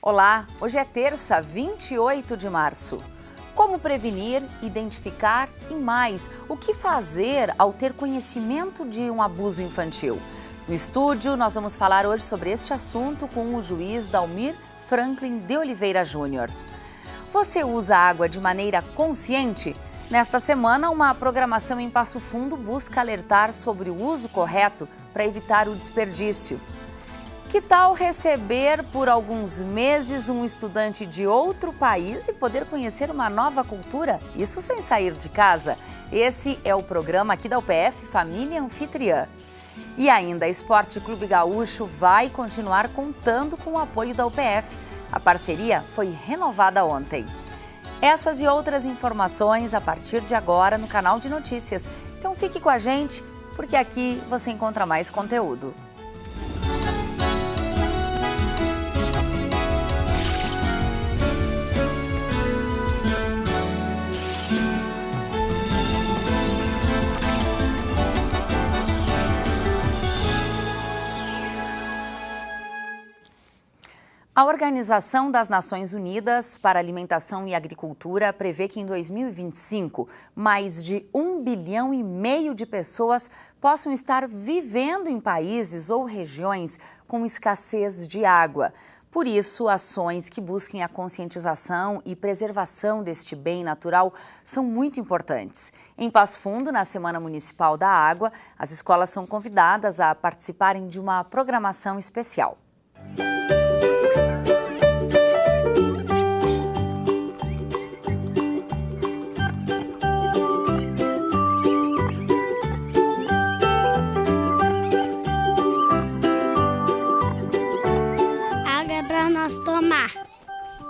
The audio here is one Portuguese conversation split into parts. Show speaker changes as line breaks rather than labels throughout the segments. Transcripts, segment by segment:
Olá, hoje é terça, 28 de março. Como prevenir, identificar e mais, o que fazer ao ter conhecimento de um abuso infantil? No estúdio, nós vamos falar hoje sobre este assunto com o juiz Dalmir Franklin de Oliveira Júnior. Você usa água de maneira consciente? Nesta semana, uma programação em Passo Fundo busca alertar sobre o uso correto para evitar o desperdício. Que tal receber por alguns meses um estudante de outro país e poder conhecer uma nova cultura? Isso sem sair de casa. Esse é o programa aqui da UPF Família Anfitriã. E ainda, Esporte Clube Gaúcho vai continuar contando com o apoio da UPF. A parceria foi renovada ontem. Essas e outras informações a partir de agora no canal de notícias. Então fique com a gente, porque aqui você encontra mais conteúdo. A Organização das Nações Unidas para Alimentação e Agricultura prevê que em 2025, mais de 1,5 bilhão de pessoas possam estar vivendo em países ou regiões com escassez de água. Por isso, ações que busquem a conscientização e preservação deste bem natural são muito importantes. Em Passo Fundo, na Semana Municipal da Água, as escolas são convidadas a participarem de uma programação especial.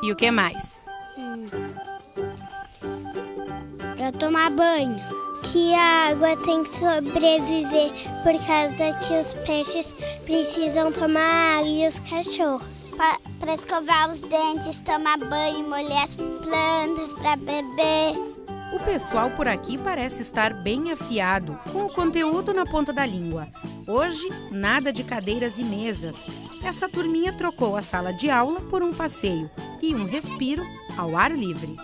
E o que mais?
Para tomar banho. Que a água tem que sobreviver por causa que os peixes precisam tomar água e os cachorros. Para escovar os dentes, tomar banho, molhar as plantas para beber.
O pessoal por aqui parece estar bem afiado, com o conteúdo na ponta da língua. Hoje, nada de cadeiras e mesas. Essa turminha trocou a sala de aula por um passeio e um respiro ao ar livre.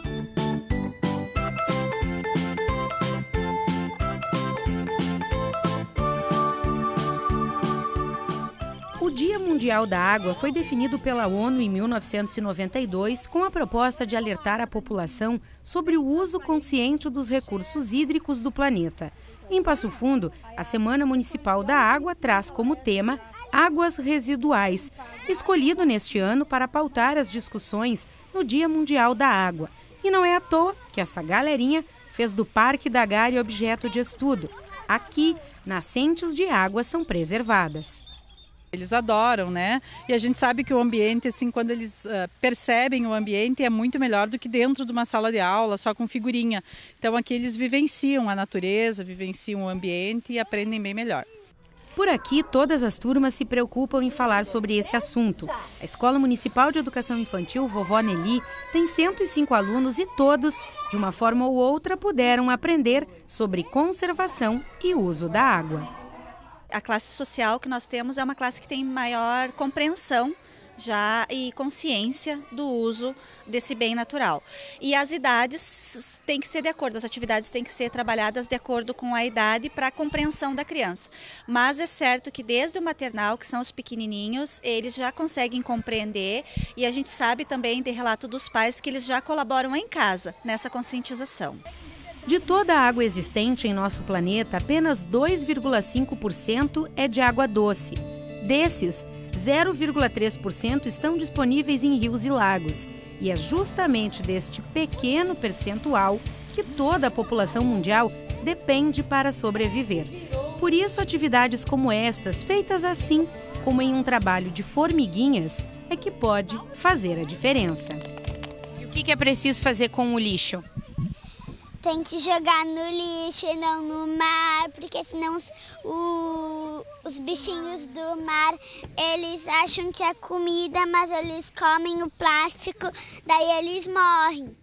O Dia Mundial da Água foi definido pela ONU em 1992 com a proposta de alertar a população sobre o uso consciente dos recursos hídricos do planeta. Em Passo Fundo, a Semana Municipal da Água traz como tema Águas Residuais, escolhido neste ano para pautar as discussões no Dia Mundial da Água. E não é à toa que essa galerinha fez do Parque da Gare objeto de estudo. Aqui, nascentes de água são preservadas.
Eles adoram, né? E a gente sabe que o ambiente, assim, quando eles percebem o ambiente, é muito melhor do que dentro de uma sala de aula, só com figurinha. Então aqui eles vivenciam a natureza, vivenciam o ambiente e aprendem bem melhor.
Por aqui, todas as turmas se preocupam em falar sobre esse assunto. A Escola Municipal de Educação Infantil Vovó Nelly tem 105 alunos e todos, de uma forma ou outra, puderam aprender sobre conservação e uso da água.
A classe social que nós temos é uma classe que tem maior compreensão já e consciência do uso desse bem natural. E as idades têm que ser de acordo, as atividades têm que ser trabalhadas de acordo com a idade para a compreensão da criança. Mas é certo que desde o maternal, que são os pequenininhos, eles já conseguem compreender e a gente sabe também de relato dos pais que eles já colaboram em casa nessa conscientização.
De toda a água existente em nosso planeta, apenas 2,5% é de água doce. Desses, 0,3% estão disponíveis em rios e lagos. E é justamente deste pequeno percentual que toda a população mundial depende para sobreviver. Por isso, atividades como estas, feitas assim, como em um trabalho de formiguinhas, é que pode fazer a diferença.
E o que é preciso fazer com o lixo?
Tem que jogar no lixo e não no mar, porque senão os bichinhos do mar, eles acham que é comida, mas eles comem o plástico, daí eles morrem.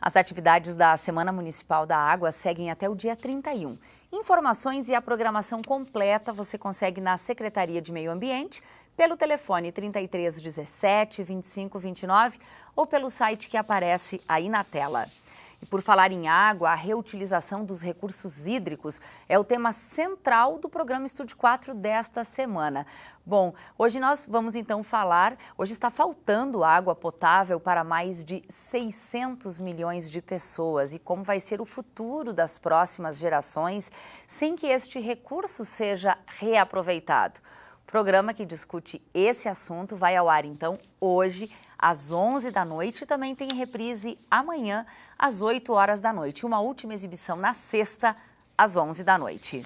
As atividades da Semana Municipal da Água seguem até o dia 31. Informações e a programação completa você consegue na Secretaria de Meio Ambiente, pelo telefone 33 17 25 29 ou pelo site que aparece aí na tela. E por falar em água, a reutilização dos recursos hídricos é o tema central do programa Estúdio 4 desta semana. Bom, hoje nós vamos então falar, hoje está faltando água potável para mais de 600 milhões de pessoas e como vai ser o futuro das próximas gerações sem que este recurso seja reaproveitado. O programa que discute esse assunto vai ao ar então hoje às 11 da noite e também tem reprise amanhã às 8 horas da noite. Uma última exibição na sexta às 11 da noite.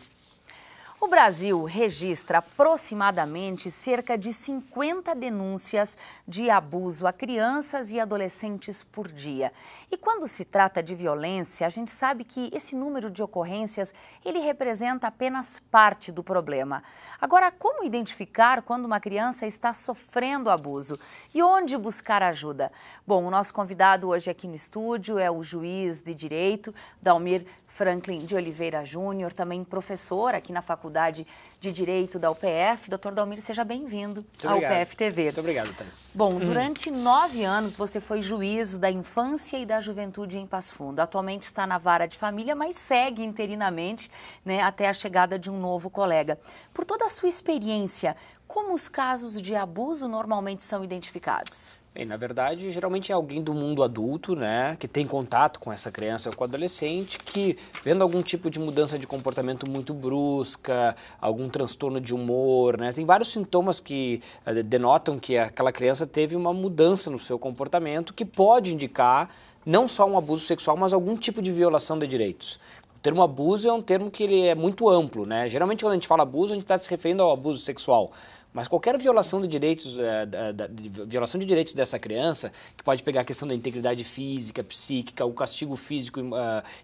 O Brasil registra aproximadamente cerca de 50 denúncias de abuso a crianças e adolescentes por dia. E quando se trata de violência, a gente sabe que esse número de ocorrências, ele representa apenas parte do problema. Agora, como identificar quando uma criança está sofrendo abuso? E onde buscar ajuda? Bom, o nosso convidado hoje aqui no estúdio é o juiz de Direito, Dalmir Franklin de Oliveira Júnior, também professor aqui na Faculdade de Direito da UPF. Doutor Dalmir, seja bem-vindo ao UPF TV.
Muito obrigado, Thais.
Bom, durante 9 anos você foi juiz da infância e da juventude em Passo Fundo. Atualmente está na vara de família, mas segue interinamente, né, até a chegada de um novo colega. Por toda a sua experiência, como os casos de abuso normalmente são identificados?
Bem, na verdade, geralmente é alguém do mundo adulto, né, que tem contato com essa criança ou com o adolescente, que vendo algum tipo de mudança de comportamento muito brusca, algum transtorno de humor, né, tem vários sintomas que denotam que aquela criança teve uma mudança no seu comportamento que pode indicar não só um abuso sexual, mas algum tipo de violação de direitos. O termo abuso é um termo que ele é muito amplo, né? Geralmente quando a gente fala abuso, a gente está se referindo ao abuso sexual. Mas qualquer violação de direitos, violação de direitos dessa criança, que pode pegar a questão da integridade física, psíquica, o castigo físico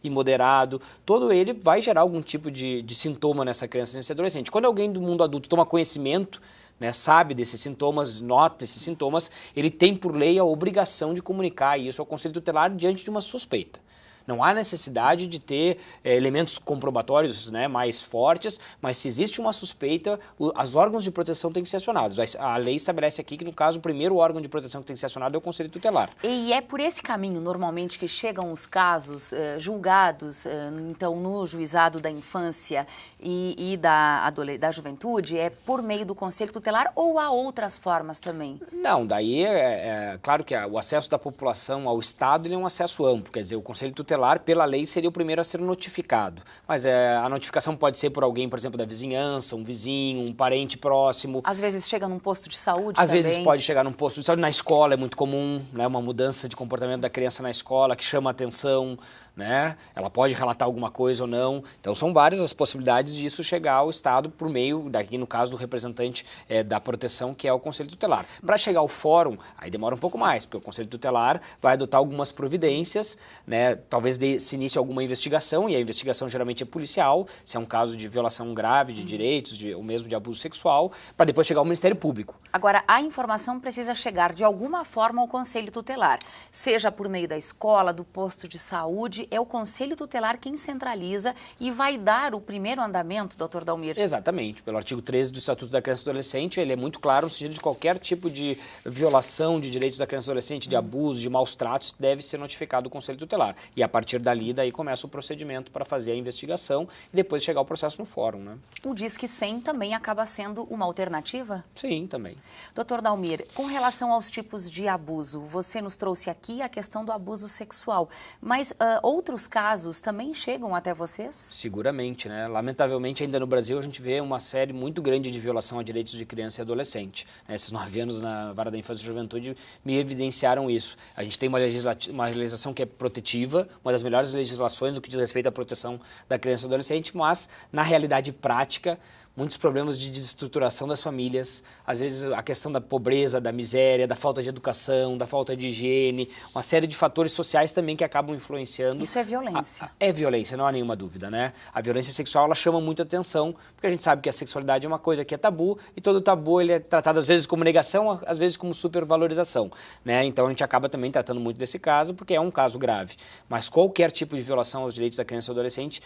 imoderado, todo ele vai gerar algum tipo de sintoma nessa criança, nesse adolescente. Quando alguém do mundo adulto toma conhecimento, né, sabe desses sintomas, nota esses sintomas, ele tem por lei a obrigação de comunicar isso ao Conselho Tutelar diante de uma suspeita. Não há necessidade de ter elementos comprobatórios, né, mais fortes, mas se existe uma suspeita, os órgãos de proteção têm que ser acionados. A lei estabelece aqui que, no caso, o primeiro órgão de proteção que tem que ser acionado é o Conselho Tutelar.
E é por esse caminho, normalmente, que chegam os casos julgados, então, no juizado da infância e da juventude, é por meio do Conselho Tutelar ou há outras formas também?
Não, daí é claro que o acesso da população ao Estado ele é um acesso amplo, quer dizer, o Conselho Tutelar, pela lei, seria o primeiro a ser notificado. Mas a notificação pode ser por alguém, por exemplo, da vizinhança, um vizinho, um parente próximo.
Às vezes chega num posto de saúde
Às
também.
vezes pode chegar num posto de saúde. Na escola é muito comum, né, uma mudança de comportamento da criança na escola que chama a atenção, né? Ela pode relatar alguma coisa ou não. Então são várias as possibilidades disso chegar ao Estado por meio, daqui no caso do representante da proteção, que é o Conselho Tutelar. Para chegar ao fórum, aí demora um pouco mais, porque o Conselho Tutelar vai adotar algumas providências, né? Talvez se inicie alguma investigação, e a investigação geralmente é policial, se é um caso de violação grave de direitos, ou mesmo de abuso sexual, para depois chegar ao Ministério Público.
Agora, a informação precisa chegar de alguma forma ao Conselho Tutelar, seja por meio da escola, do posto de saúde, é o Conselho Tutelar quem centraliza e vai dar o primeiro andamento, doutor Dalmir?
Exatamente, pelo artigo 13 do Estatuto da Criança e do Adolescente, ele é muito claro no sentido de qualquer tipo de violação de direitos da criança e do adolescente, de abuso, de maus tratos, deve ser notificado o Conselho Tutelar. E a partir dali, daí começa o procedimento para fazer a investigação e depois chegar o processo no fórum, né?
O Disque 100 também acaba sendo uma alternativa?
Sim, também.
Doutor Dalmir, com relação aos tipos de abuso, você nos trouxe aqui a questão do abuso sexual, mas outros casos também chegam até vocês?
Seguramente, né? Lamentavelmente, ainda no Brasil, a gente vê uma série muito grande de violação a direitos de criança e adolescente. Esses 9 anos na Vara da Infância e Juventude me evidenciaram isso. A gente tem uma legislação que é protetiva, uma das melhores legislações no que diz respeito à proteção da criança e do adolescente, mas, na realidade prática, muitos problemas de desestruturação das famílias, às vezes a questão da pobreza, da miséria, da falta de educação, da falta de higiene, uma série de fatores sociais também que acabam influenciando.
Isso é violência.
É violência, não há nenhuma dúvida, né? A violência sexual, ela chama muito atenção, porque a gente sabe que a sexualidade é uma coisa que é tabu, e todo tabu ele é tratado às vezes como negação, às vezes como supervalorização, né? Então a gente acaba também tratando muito desse caso, porque é um caso grave. Mas qualquer tipo de violação aos direitos da criança e do adolescente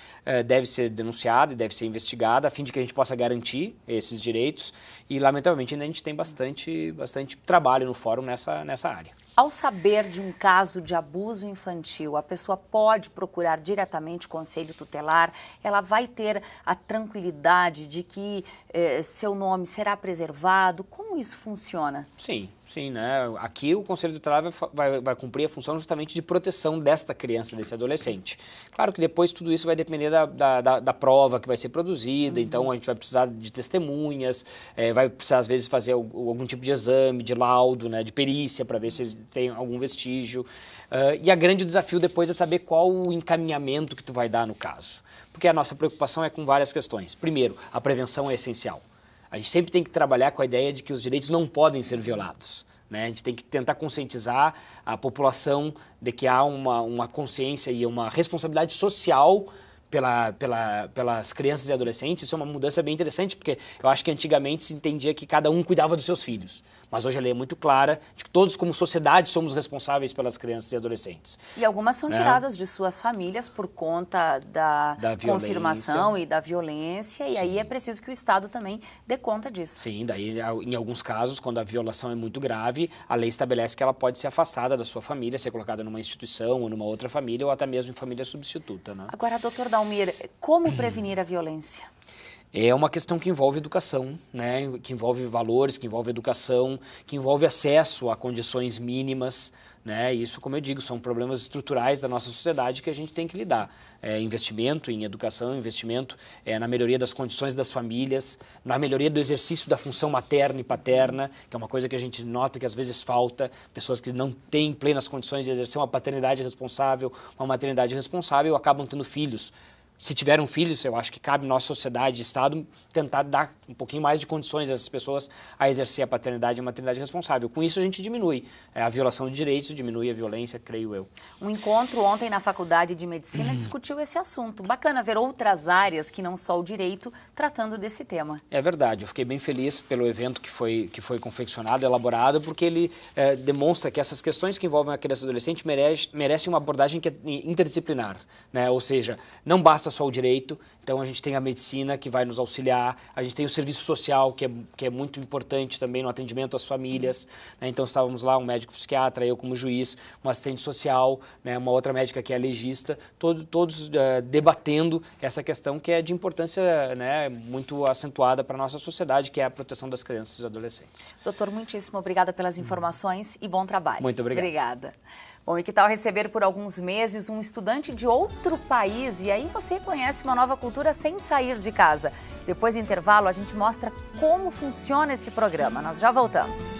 deve ser denunciada e deve ser investigada, a fim de que a gente possa garantir esses direitos, e lamentavelmente ainda a gente tem bastante trabalho no fórum nessa área.
Ao saber de um caso de abuso infantil, a pessoa pode procurar diretamente o conselho tutelar, ela vai ter a tranquilidade de que seu nome será preservado? Como isso funciona?
Sim, né? Aqui o conselho tutelar vai cumprir a função justamente de proteção desta criança, desse adolescente. Claro que depois tudo isso vai depender da prova que vai ser produzida, então a gente vai precisar de testemunhas, vai precisar às vezes fazer algum tipo de exame, de laudo, né, de perícia, para ver se tem algum vestígio. E o grande desafio depois é saber qual o encaminhamento que tu vai dar no caso. Porque a nossa preocupação é com várias questões. Primeiro, a prevenção é essencial. A gente sempre tem que trabalhar com a ideia de que os direitos não podem ser violados, né? A gente tem que tentar conscientizar a população de que há uma consciência e uma responsabilidade social pelas crianças e adolescentes. Isso é uma mudança bem interessante, porque eu acho que antigamente se entendia que cada um cuidava dos seus filhos. Mas hoje a lei é muito clara de que todos, como sociedade, somos responsáveis pelas crianças e adolescentes.
E algumas são tiradas de suas famílias por conta da confirmação e da violência, e aí é preciso que o Estado também dê conta disso.
Sim, daí em alguns casos, quando a violação é muito grave, a lei estabelece que ela pode ser afastada da sua família, ser colocada numa instituição ou numa outra família, ou até mesmo em família substituta, né?
Agora, doutor Dalmir, como prevenir a violência?
É uma questão que envolve educação, né? Que envolve valores, que envolve educação, que envolve acesso a condições mínimas, né? Isso, como eu digo, são problemas estruturais da nossa sociedade que a gente tem que lidar. Investimento em educação, investimento na melhoria das condições das famílias, na melhoria do exercício da função materna e paterna, que é uma coisa que a gente nota que às vezes falta, pessoas que não têm plenas condições de exercer uma paternidade responsável, uma maternidade responsável, acabam tendo filhos. Se tiveram filhos, eu acho que cabe nossa sociedade e Estado tentar dar um pouquinho mais de condições a essas pessoas a exercer a paternidade e a maternidade responsável. Com isso, a gente diminui a violação de direitos, diminui a violência, creio eu.
Um encontro ontem na Faculdade de Medicina discutiu esse assunto. Bacana ver outras áreas que não só o direito tratando desse tema.
É verdade. Eu fiquei bem feliz pelo evento que foi confeccionado, elaborado, porque ele demonstra que essas questões que envolvem a criança e adolescente merecem uma abordagem que é interdisciplinar, né? Ou seja, não basta só o direito, então a gente tem a medicina que vai nos auxiliar, a gente tem o serviço social que é muito importante também no atendimento às famílias, né? Então estávamos lá, um médico psiquiatra, eu como juiz, um assistente social, né? Uma outra médica que é legista, todos debatendo essa questão que é de importância, né, muito acentuada para a nossa sociedade, que é a proteção das crianças e adolescentes.
Doutor, muitíssimo obrigada pelas informações e bom trabalho.
Muito obrigado.
Obrigada. Bom, e que tal receber por alguns meses um estudante de outro país e aí você conhece uma nova cultura sem sair de casa? Depois do intervalo, a gente mostra como funciona esse programa. Nós já voltamos.